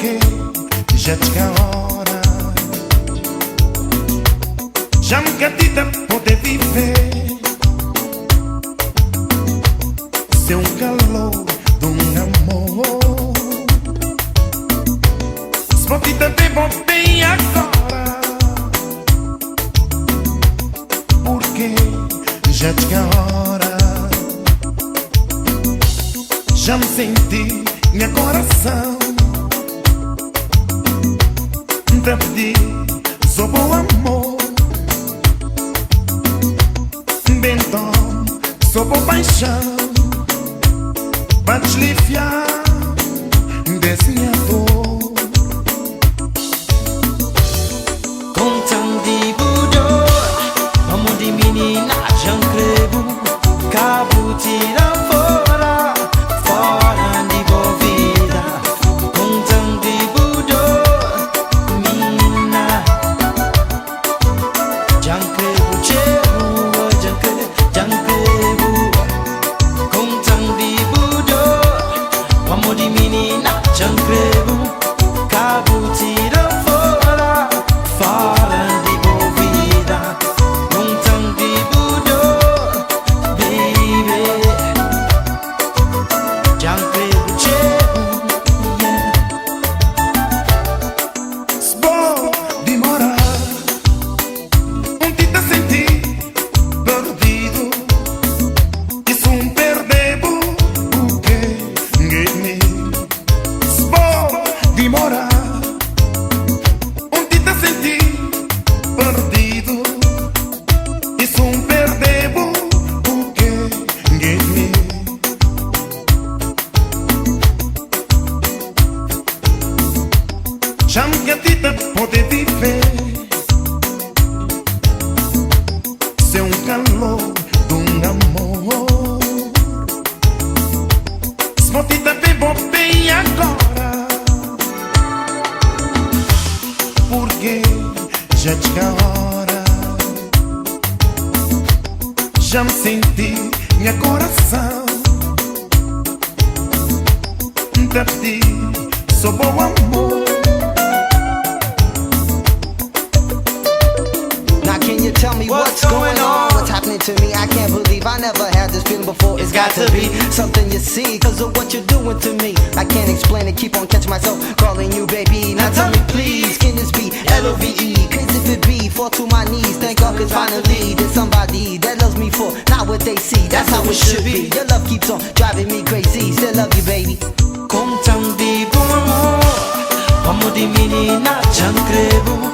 porque já chega a hora. Já me catita poder viver seu calor de amor. Se pode também bom bem agora, porque já chega a hora. Já me senti minha coração te pedi só bom amor. Então só boa paixão para desliviar desse minha dor. Com tão de budor, amor de menina, já crevo, cabo tira fora, fora de boa vida. Com tão de budor, menina, já crevo, amor de menina, já crevo, cabo tira fora, fora de boa vida. Com tão de budor, baby, já crevo, yeah. Se vou demorar te sentir perdido, isso perdebo o que se vou demorar te sentir perdido, isso perdebo o que já me gatita pode viver seu calor de amor. Se pode também bom bem agora, porque já chega a hora. Já me senti minha coração te pedi só bom amor. Now can you tell me what's going on? What's happening to me? I can't believe I never had this feeling before. It's got to be something you see, cause of what you're doing to me. I can't explain it, keep on catching myself calling you baby. Now tell me please, can this be L-O-V-E? Cause if it be, fall to my knees. Thank God cause finally there's somebody that loves me for not what they see. That's how it should be. Your love keeps on driving me crazy. Still love you baby. Com tão de bom amor, amor de menina, já crevo,